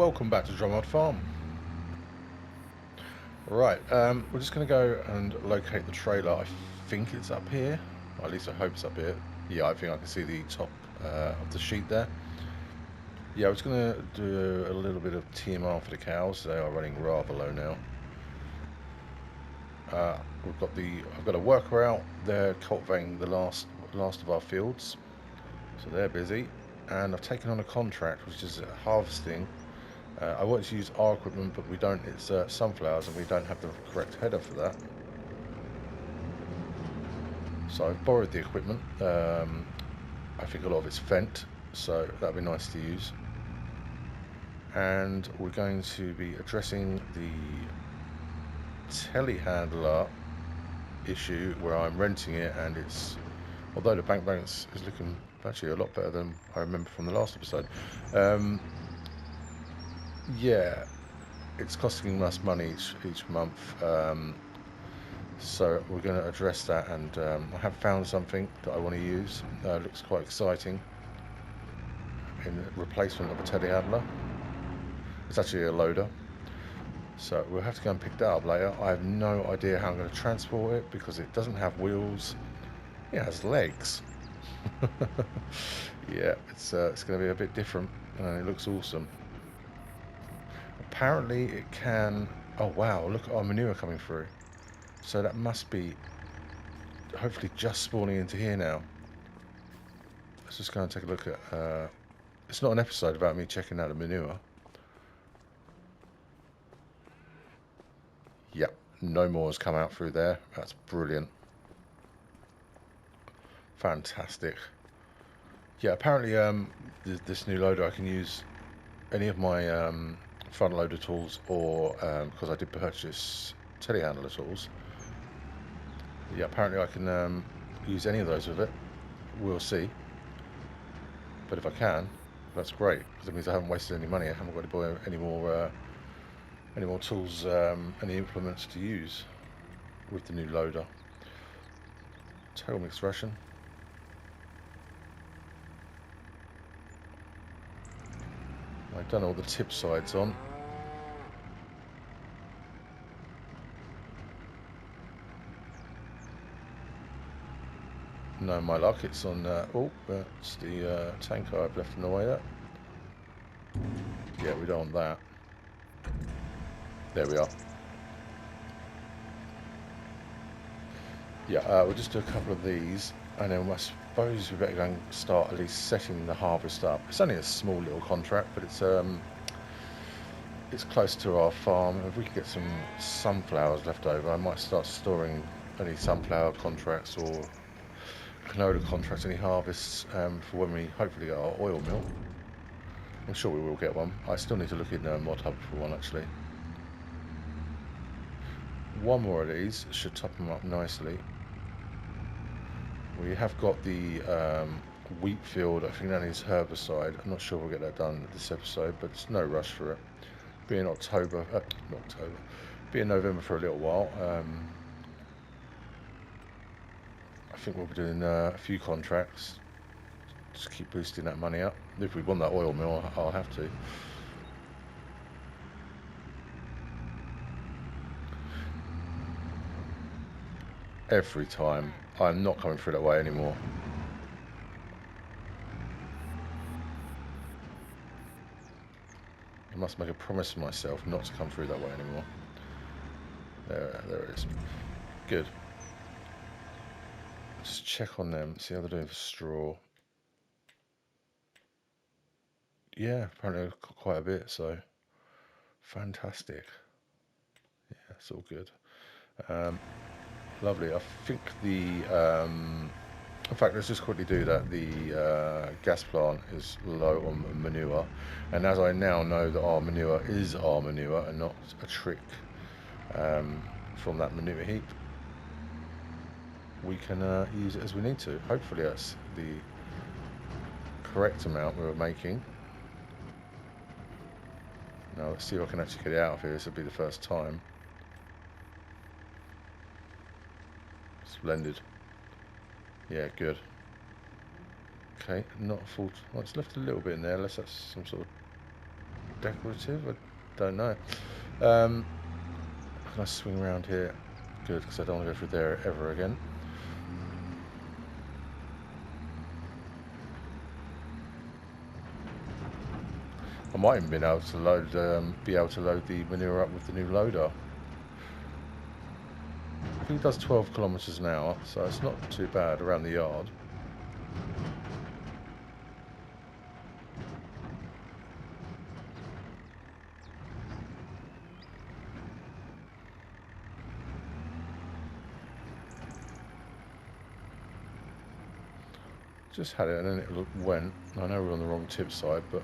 welcome back to Drumard Farm. Right, we're just going to go and locate the trailer. I think it's up here, or at least I hope it's up here. Yeah, I think I can see the top of the sheet there. Yeah, I was going to do a little bit of TMR for the cows. They are running rather low now. I've got a worker out. They're cultivating the last of our fields, so they're busy. And I've taken on a contract, which is harvesting. I wanted to use our equipment, but we don't. It's sunflowers, and we don't have the correct header for that. So I've borrowed the equipment. I think a lot of it's FENT, so that'd be nice to use. And we're going to be addressing the telehandler issue where I'm renting it, and it's, although the bank balance is looking actually a lot better than I remember from the last episode. Yeah, it's costing us money each month, so we're going to address that, and I have found something that I want to use. Looks quite exciting in replacement of a telehandler. It's actually a loader, so we'll have to go and pick that up later. I have no idea how I'm going to transport it because it doesn't have wheels. It has legs. Yeah, it's going to be a bit different, and it looks awesome. Apparently it can, oh wow, look at our manure coming through. So that must be hopefully just spawning into here now. Let's just go and take a look at, it's not an episode about me checking out the manure. Yep, no more has come out through there. That's brilliant. Fantastic. Yeah, apparently this new loader, I can use any of my front loader tools, or because I did purchase telehandler tools. Yeah, apparently I can use any of those with it. We'll see. But if I can, that's great, because it means I haven't wasted any money. I haven't got to buy any more tools, any implements to use with the new loader. Total mixed ration. I've done all the tip sides on. No, my luck, it's on, oh, that's the tanker I've left in the way there. Yeah, we don't want that. There we are. Yeah, we'll just do a couple of these, and then I suppose we better go and start at least setting the harvest up. It's only a small little contract, but it's close to our farm. If we could get some sunflowers left over, I might start storing any sunflower contracts or canola contracts, any harvests for when we hopefully get our oil mill. I'm sure we will get one. I still need to look in Mod Hub for one, actually. One more of these should top them up nicely. We have got the wheat field. I think that needs herbicide. I'm not sure we'll get that done this episode, but it's no rush for it. Be in October, be in November for a little while. I think we'll be doing a few contracts. Just keep boosting that money up. If we want that oil mill, I'll have to. Every time. I'm not coming through that way anymore. I must make a promise to myself not to come through that way anymore. There it is. Good. Just check on them, see how they're doing for straw. Yeah, apparently I've got quite a bit, so fantastic. Yeah, it's all good. Lovely. I think the in fact, let's just quickly do that. The gas plant is low on manure, and as I now know that our manure is our manure and not a trick from that manure heap, we can use it as we need to. Hopefully that's the correct amount we were making. Now let's see if I can actually get it out of here. This will be the first time. Splendid. Yeah, good. Okay, not full. Well, it's left a little bit in there, unless that's some sort of decorative? I don't know. Can I swing around here? Good, because I don't want to go through there ever again. I might even be able to load the manure up with the new loader. I think it does 12 kilometers an hour, so it's not too bad around the yard. Just had it and then it went. I know we're on the wrong tip side, but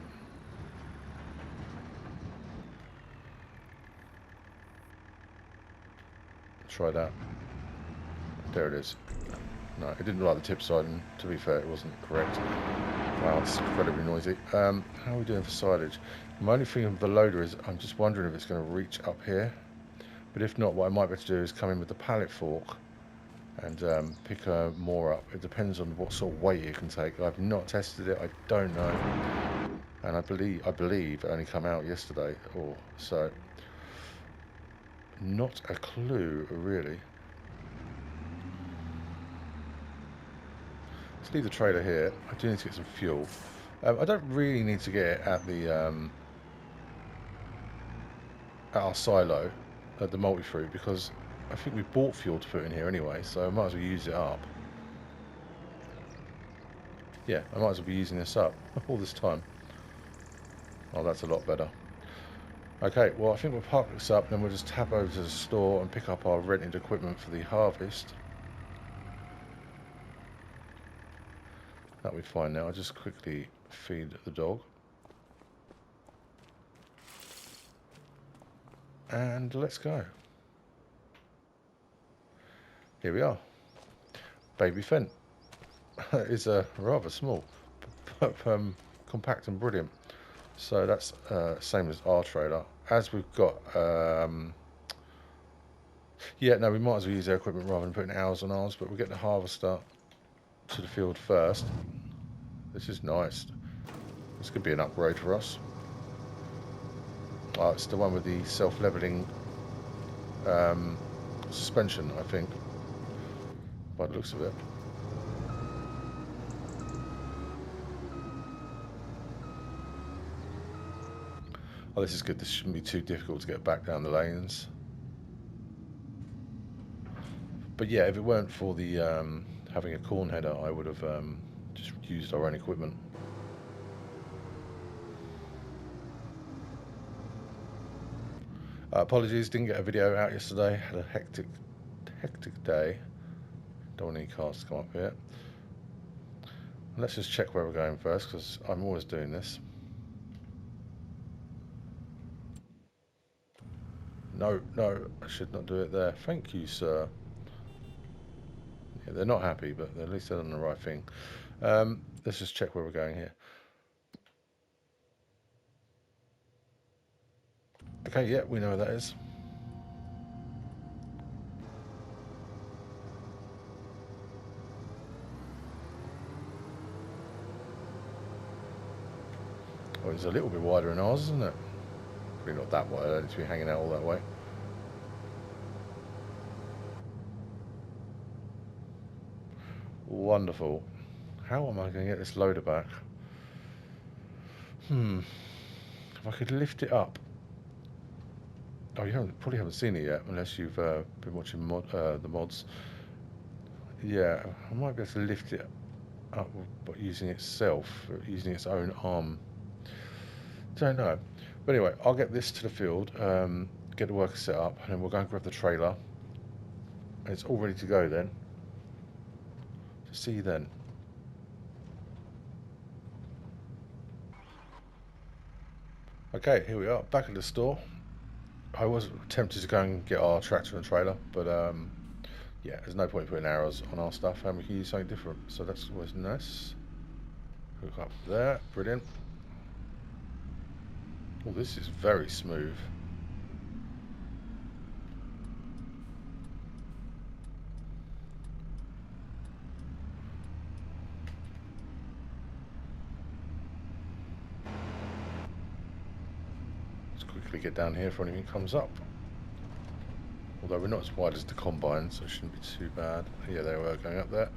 try that. There it is. No, it didn't like the tip side, and to be fair, it wasn't correct. Wow, it's incredibly noisy. How are we doing for silage? My only thing with the loader is I'm just wondering if it's going to reach up here. But if not, what I might be able to do is come in with the pallet fork and pick more up. It depends on what sort of weight it can take. I've not tested it. I don't know. And I believe it only came out yesterday or so. Not a clue, really. Let's leave the trailer here. I do need to get some fuel. I don't really need to get it at the at our silo at the multi-fruit because I think we bought fuel to put in here anyway, so I might as well use it up. Yeah, I might as well be using this up all this time. Oh, that's a lot better. Okay, well, I think we'll park this up, then we'll just tap over to the store and pick up our rented equipment for the harvest. That'll be fine now. I'll just quickly feed the dog. And let's go. Here we are. Baby FENT. It's rather small, but compact and brilliant. So that's same as our trailer. As we've got, yeah, no, we might as well use their equipment rather than putting ours on ours, but we'll get the harvester to the field first. This is nice. This could be an upgrade for us. Oh, it's the one with the self-leveling suspension, I think, by the looks of it. Oh, this is good. This shouldn't be too difficult to get back down the lanes. But yeah, if it weren't for the having a corn header, I would have just used our own equipment. Apologies, didn't get a video out yesterday. Had a hectic day. Don't want any cars to come up here. Let's just check where we're going first, because I'm always doing this. No, I should not do it there. Thank you, sir. Yeah, they're not happy, but at least they're on the right thing. Let's just check where we're going here. Okay, yeah, we know where that is. Oh, it's a little bit wider than ours, isn't it? Probably not that wide. I don't need to be hanging out all that way. Wonderful. How am I going to get this loader back? If I could lift it up. Oh, you probably haven't seen it yet, unless you've been watching the mods. Yeah, I might be able to lift it up, but using using its own arm. Don't know. But anyway, I'll get this to the field, get the worker set up, and then we'll go and grab the trailer. And it's all ready to go then. See you then. Okay, here we are, back at the store. I was tempted to go and get our tractor and trailer, but yeah, there's no point putting arrows on our stuff, and we can use something different. So that's always nice. Hook up there, brilliant. Oh, this is very smooth. quickly get down here if anything comes up. Although we're not as wide as the combine, so it shouldn't be too bad. Yeah, they were going up there.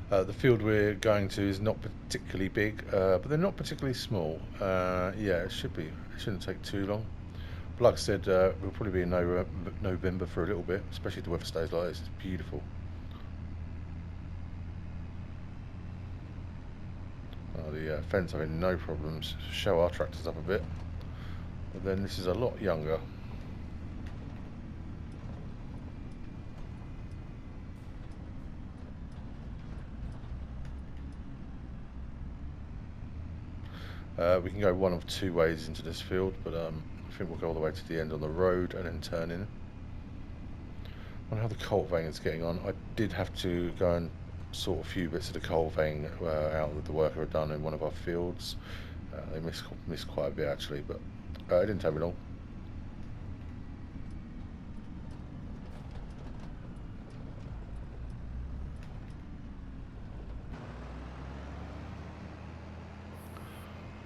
The field we're going to is not particularly big, but they're not particularly small. Yeah, it should be. It shouldn't take too long. But like I said, we'll probably be in November for a little bit, especially if the weather stays like this. It's beautiful. The fence having no problems. Show our tractors up a bit. But then this is a lot younger. We can go one of two ways into this field, but I think we'll go all the way to the end on the road and then turn in. I wonder how the cultivating is getting on. I did have to go and sort a few bits of the cultivating out that the worker had done in one of our fields. They missed quite a bit actually, but it didn't take me long.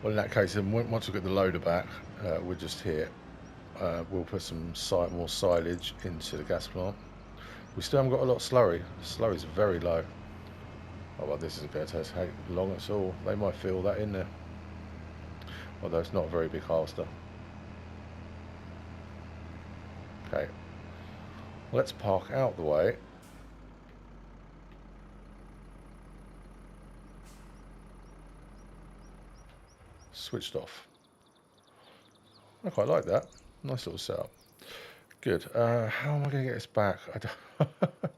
Well, in that case, then once we get the loader back, we're just here. We'll put some more silage into the gas plant. We still haven't got a lot of slurry. The slurry is very low. Oh, well, this isn't going to take long at all. They might fill that in there. Although it's not a very big harvester. Okay. Let's park out the way. Switched off. I quite like that. Nice little setup. Good. How am I going to get this back?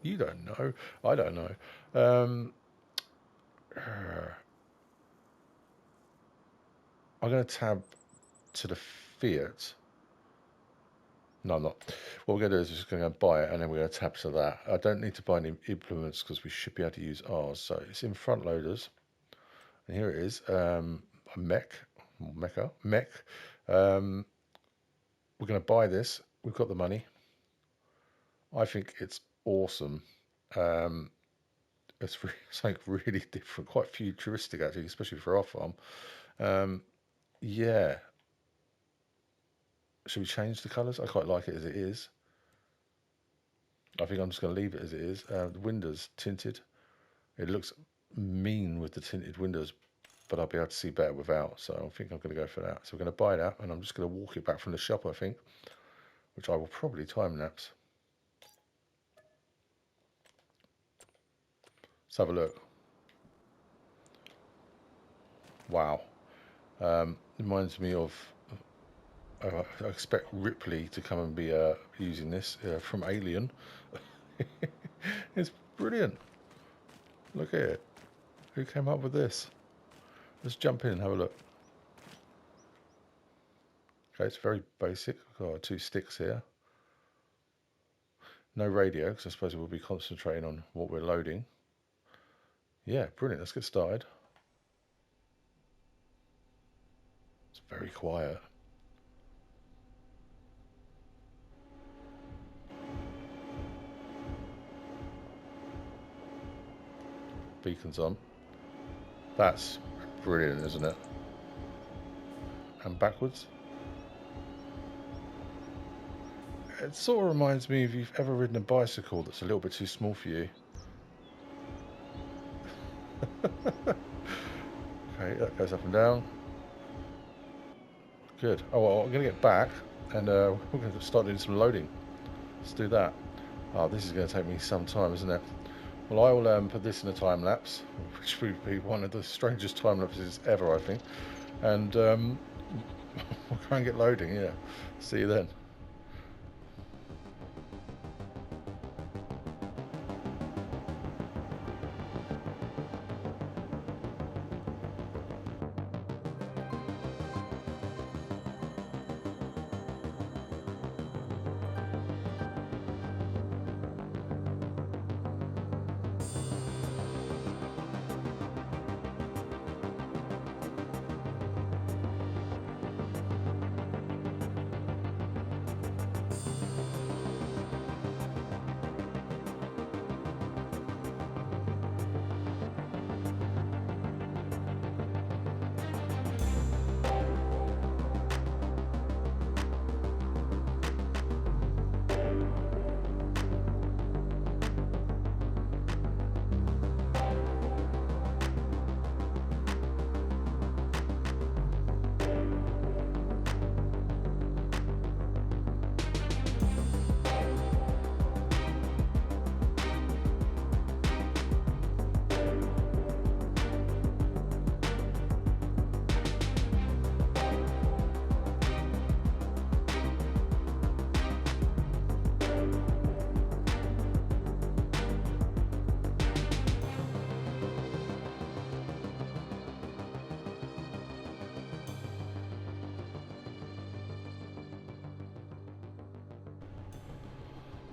You don't know. I don't know. I'm going to tab to the Fiat. No, I'm not. What we're going to do is just going to go buy it, and then we're going to tab to that. I don't need to buy any implements because we should be able to use ours. So it's in front loaders. And here it is. A mech. Mech. We're going to buy this. We've got the money. I think it's awesome. It's something really different, quite futuristic actually, especially for our farm. Yeah. Should we change the colours? I quite like it as it is. I think I'm just going to leave it as it is. The windows tinted. It looks mean with the tinted windows, but I'll be able to see better without. So I think I'm going to go for that. So we're going to buy that, and I'm just going to walk it back from the shop, I think, which I will probably time lapse. Let's have a look. Wow. Reminds me of, I expect Ripley to come and be using this from Alien. It's brilliant. Look at it. Who came up with this? Let's jump in and have a look. Okay, it's very basic. We've got 2 sticks here. No radio, because I suppose we'll be concentrating on what we're loading. Yeah, brilliant. Let's get started. It's very quiet. Beacon's on. That's brilliant, isn't it? And backwards. It sort of reminds me if you've ever ridden a bicycle that's a little bit too small for you. Okay, that goes up and down. Good. Oh, well, I'm going to get back and we're going to start doing some loading. Let's do that. Oh, this is going to take me some time, isn't it? Well, I will put this in a time lapse, which would be one of the strangest time lapses ever, I think. And we'll try and get loading, yeah. See you then.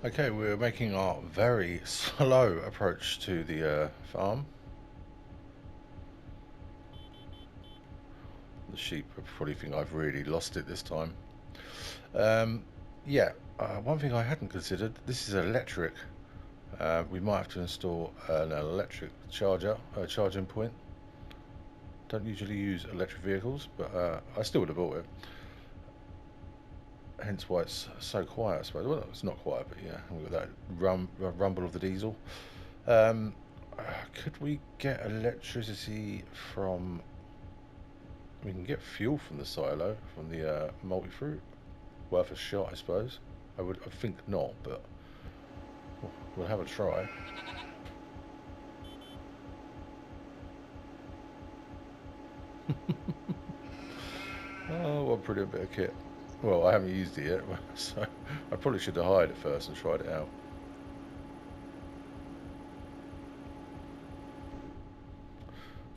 Okay, we're making our very slow approach to the farm. The sheep probably think I've really lost it this time. Yeah, one thing I hadn't considered, this is electric. We might have to install an electric charger, charging point. Don't usually use electric vehicles, but I still would have bought it. Hence why it's so quiet, I suppose. Well, it's not quiet, but yeah, we've got that rumble of the diesel. Could we get electricity from... We can get fuel from the silo, from the multi-fruit. Worth a shot, I suppose. I think not, but we'll have a try. Oh, what a brilliant bit of kit. Well, I haven't used it yet, so I probably should have hired it first and tried it out.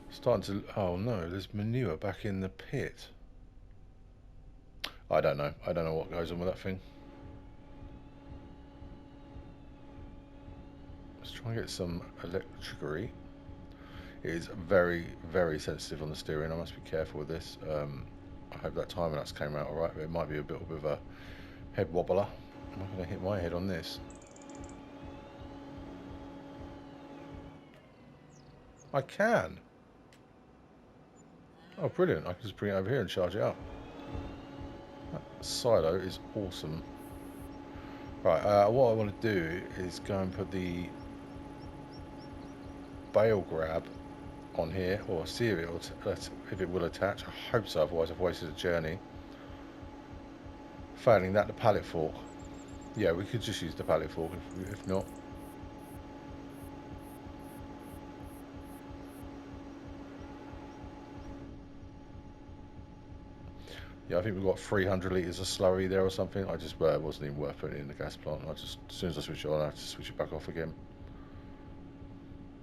Starting to... Oh no, there's manure back in the pit. I don't know. I don't know what goes on with that thing. Let's try and get some electricity. It is very, very sensitive on the steering. I must be careful with this. I hope that timer nuts came out alright, but it might be a bit of a head wobbler. I'm not going to hit my head on this. I can. Oh, brilliant. I can just bring it over here and charge it up. That silo is awesome. Right, what I want to do is go and put the bale grab on here, or see if it will attach. I hope so, otherwise I've wasted a journey. Failing that, the pallet fork. Yeah, we could just use the pallet fork if not. Yeah, I think we've got 300 litres of slurry there or something. I just it wasn't even worth putting in the gas plant. I just, as soon as I switch it on, I have to switch it back off again.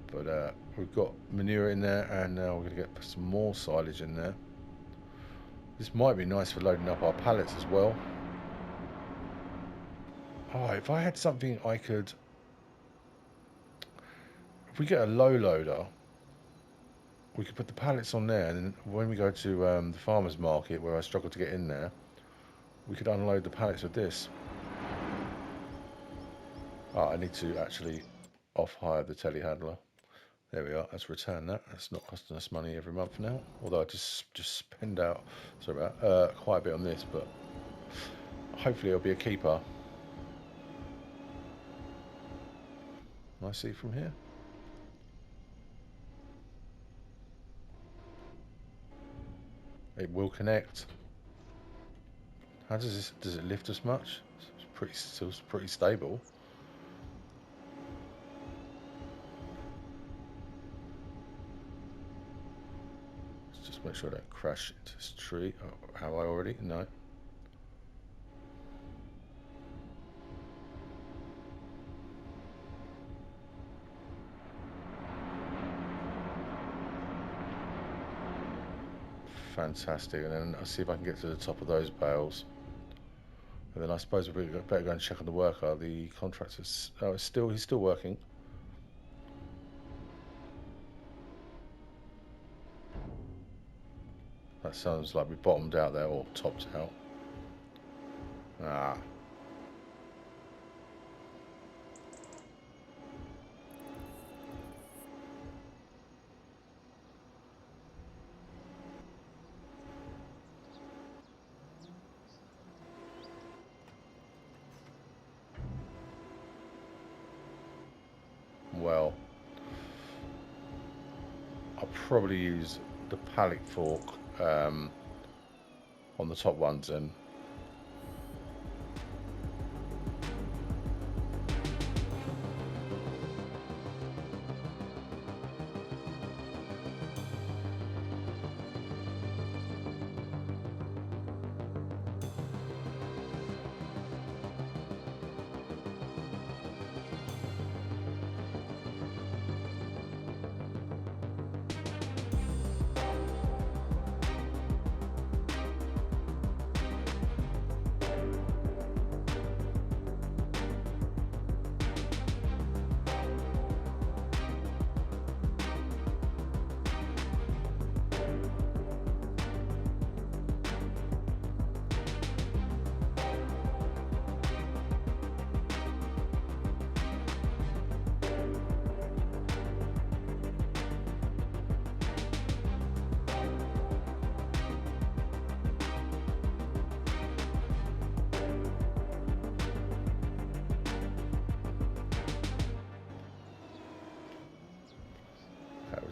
But we've got manure in there, and now we're going to get some more silage in there. This might be nice for loading up our pallets as well. Oh, if I had something I could... If we get a low loader, we could put the pallets on there, and then when we go to the farmer's market, where I struggle to get in there, we could unload the pallets with this. Oh, I need to actually off-hire the telehandler. There we are. Let's return that. That's not costing us money every month now. Although I just spend out, sorry about quite a bit on this, but hopefully it'll be a keeper. Can I see from here? It will connect. How does this? Does it lift us much? It's still pretty stable. Let's just make sure I don't crash into this tree. Oh, have I already? No. Fantastic, and then I'll see if I can get to the top of those bales. And then I suppose we better go and check on the worker. The contractor's he's still working. That sounds like we bottomed out there, or topped out. Ah. Well, I'll probably use the pallet fork on the top ones then.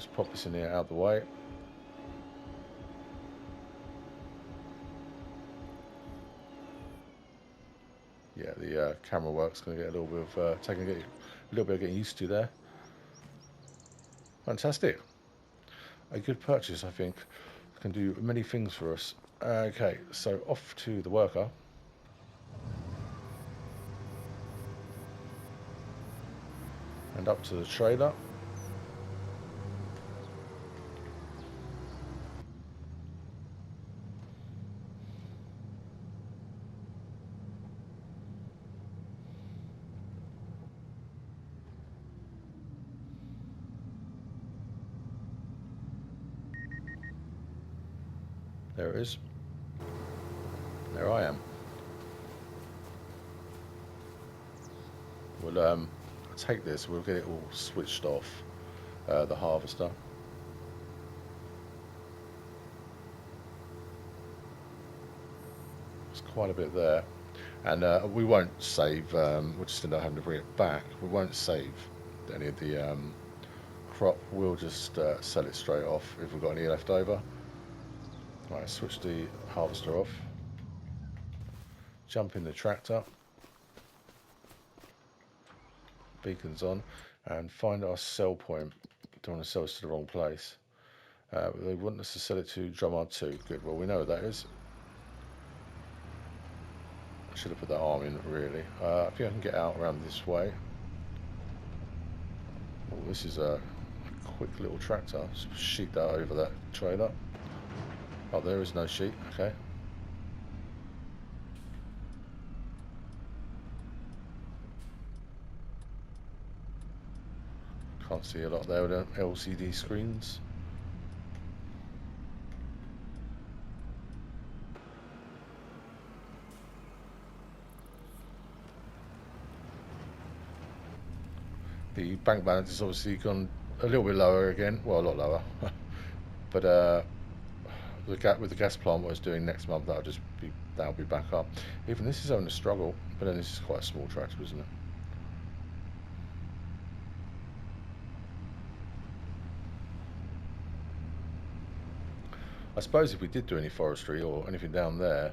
Let's pop this in here out of the way. Yeah, the camera work's going to get a little bit of getting used to there. Fantastic. A good purchase, I think. Can do many things for us. Okay, so off to the worker. And up to the trailer. There it is. There I am. We'll take this, we'll get it all switched off, the harvester. There's quite a bit there. And we won't save, we'll just end up having to bring it back. We won't save any of the crop, we'll just sell it straight off if we've got any left over. Right, switch the harvester off. Jump in the tractor. Beacons on. And find our sell point. Don't want to sell us to the wrong place. They want us to sell it to Drumard 2. Good, well we know what that is. I should have put that arm in really. I think I can get out around this way. Oh, this is a quick little tractor. Just sheet that over that trailer. Oh, there is no sheet. Okay. Can't see a lot there with the LCD screens. The bank balance has obviously gone a little bit lower again. Well, a lot lower. But with the gas plant what it's doing next month, that'll be back up. Even this is having a struggle, but then this is quite a small tractor, isn't it? I suppose if we did do any forestry or anything down there,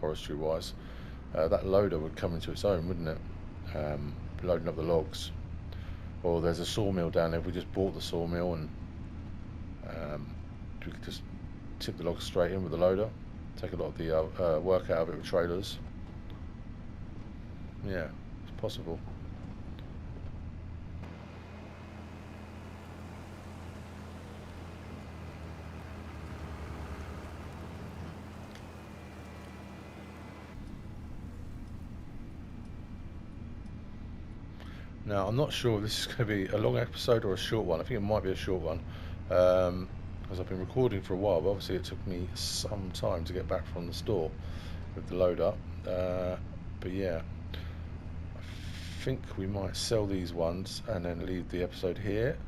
forestry wise, that loader would come into its own, wouldn't it? Loading up the logs. Or there's a sawmill down there. If we just bought the sawmill and we could just tip the logs straight in with the loader, take a lot of the work out of it with trailers. Yeah, it's possible. Now, I'm not sure if this is going to be a long episode or a short one. I think it might be a short one, because I've been recording for a while, but obviously it took me some time to get back from the store with the load up. But yeah, I think we might sell these ones and then leave the episode here.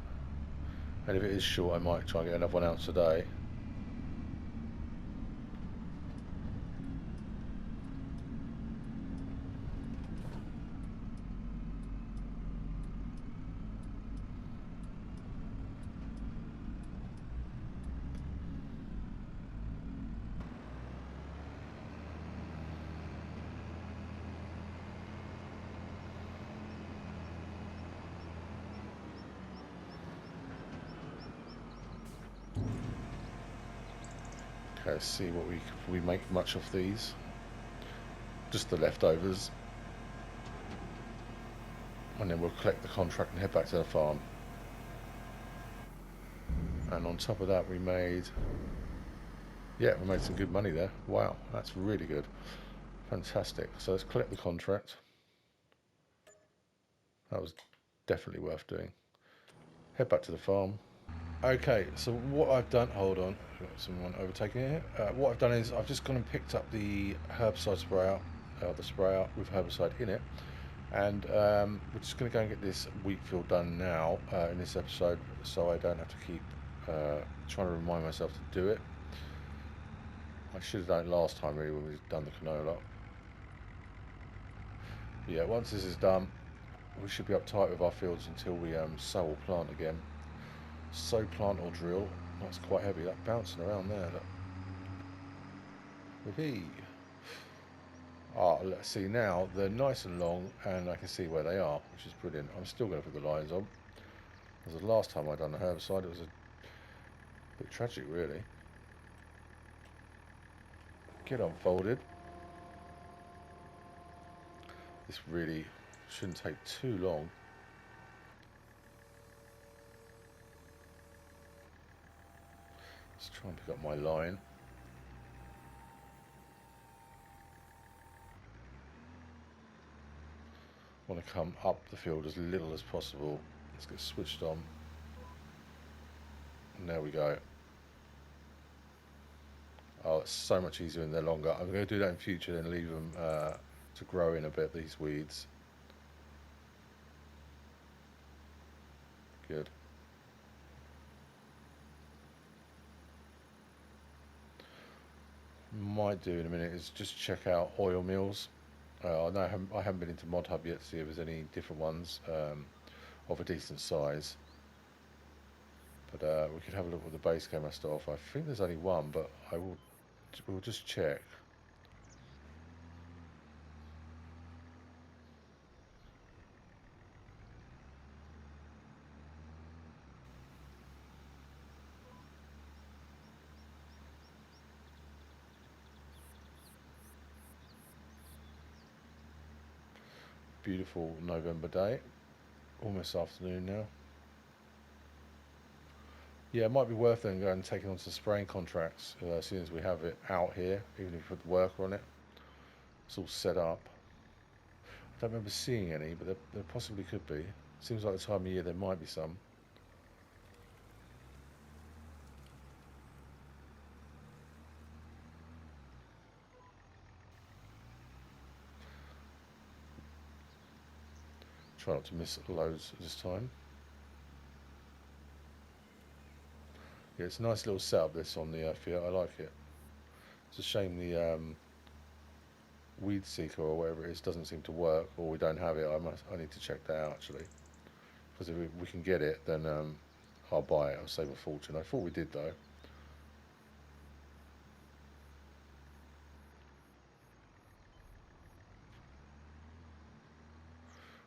And if it is short, I might try and get another one out today. Okay, let's see what we make much of these. Just the leftovers. And then we'll collect the contract and head back to the farm. And on top of that we made some good money there. Wow, that's really good. Fantastic. So let's collect the contract. That was definitely worth doing. Head back to the farm. Okay, so what I've done, hold on, got someone overtaking here. What I've done is I've just gone and picked up the herbicide sprayer, the sprayer with herbicide in it, and we're just going to go and get this wheat field done now in this episode, so I don't have to keep trying to remind myself to do it. I should have done it last time really when we've done the canola. But yeah, once this is done, we should be uptight with our fields until we sow or plant again. Sow plant or drill. That's quite heavy. That bouncing around there. Look. Ah, let's see now. They're nice and long, and I can see where they are, which is brilliant. I'm still going to put the lines on. Because the last time I done the herbicide, it was a bit tragic, really. Get unfolded. This really shouldn't take too long. Let's try and pick up my line. I want to come up the field as little as possible. Let's get switched on. And there we go. Oh, it's so much easier when they're longer. I'm going to do that in future and leave them to grow in a bit, these weeds. Good. Might do in a minute is just check out oil mills. I know I haven't been into Mod Hub yet to see if there's any different ones of a decent size. But we could have a look with the base camera stuff. I think there's only one, but we'll just check. Beautiful November day, almost afternoon now. Yeah, it might be worth then going and taking on some spraying contracts as soon as we have it out here, even if we put the worker on it. It's all set up. I don't remember seeing any, but there possibly could be. Seems like the time of year there might be some. Try not to miss loads this time. Yeah, it's a nice little setup this on the field. I like it. It's a shame the weed seeker or whatever it is doesn't seem to work, or we don't have it. I need to check that out actually, because if we can get it, then I'll buy it. I'll save a fortune. I thought we did though.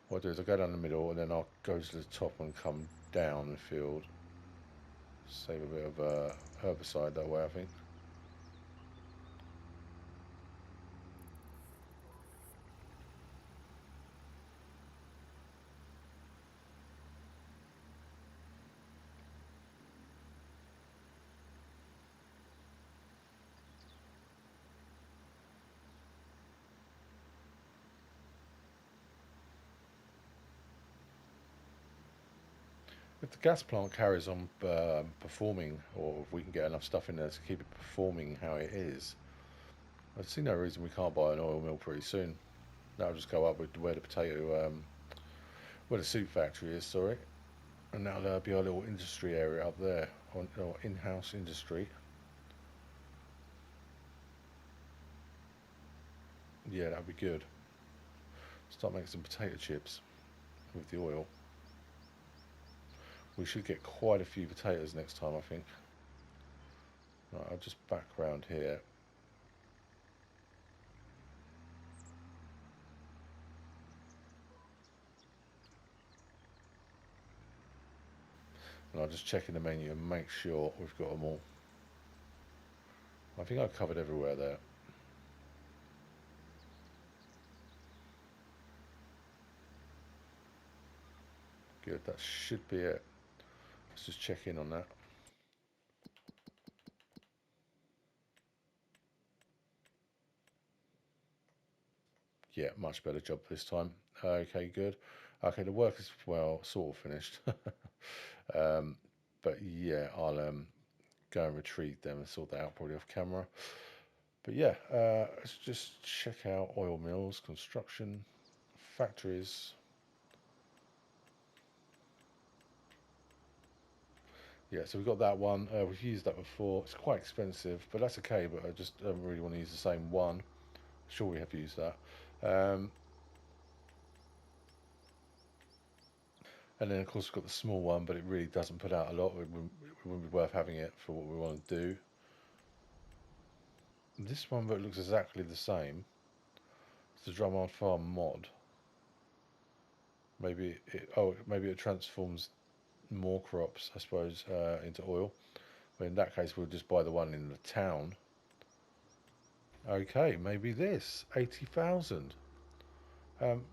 What I do is I go down the middle and then I'll go to the top and come down the field. Save a bit of herbicide that way, I think. If the gas plant carries on performing, or if we can get enough stuff in there to keep it performing how it is, I see no reason we can't buy an oil mill pretty soon. That'll just go up with where the where the soup factory is, sorry. And that'll be our little industry area up there, or in-house industry. Yeah, that'd be good. Start making some potato chips with the oil. We should get quite a few potatoes next time, I think. Right, I'll just back around here. And I'll just check in the menu and make sure we've got them all. I think I've covered everywhere there. Good, that should be it. Let's just check in on that. Yeah, much better job this time. Okay, good. Okay, the work is, well, sort of finished. But yeah, I'll go and retrieve them and sort that out probably off camera. But yeah, let's just check out oil mills, construction, factories. Yeah, so we've got that one. We've used that before. It's quite expensive, but that's okay. But I just don't really want to use the same one. Sure, we have used that. And then of course we've got the small one, but it really doesn't put out a lot. It wouldn't be worth having it for what we want to do. This one, but looks exactly the same. It's the Drumard Farm mod. Maybe it transforms more crops, I suppose, into oil. But in that case, we'll just buy the one in the town. Okay, maybe this 80,000. Okay,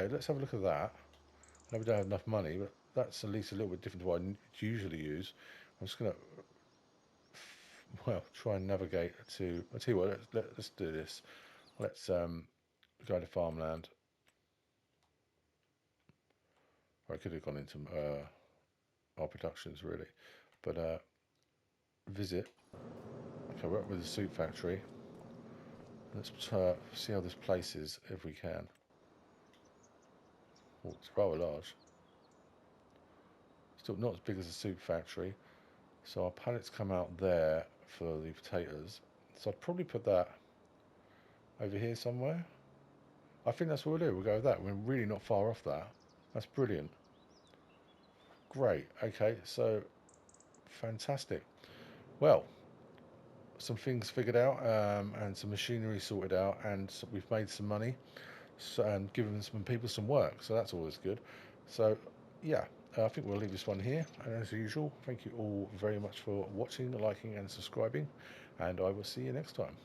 let's have a look at that. I know we don't have enough money, but that's at least a little bit different to what I usually use. I'm just gonna, well, try and navigate to. I'll tell you what. Let's do this. Let's go to farmland. I could have gone into our productions really, but visit. Okay, we're up with the soup factory. Let's see how this place is if we can. Oh, it's rather large. Still not as big as the soup factory. So our pallets come out there for the potatoes. So I'd probably put that over here somewhere. I think that's what we'll do. We'll go with that. We're really not far off that. That's brilliant. Great. Okay, so fantastic. Well, some things figured out and some machinery sorted out, and so we've made some money and given some people some work. So that's always good. So yeah, I think we'll leave this one here. And as usual, thank you all very much for watching, liking and subscribing. And I will see you next time.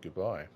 Goodbye.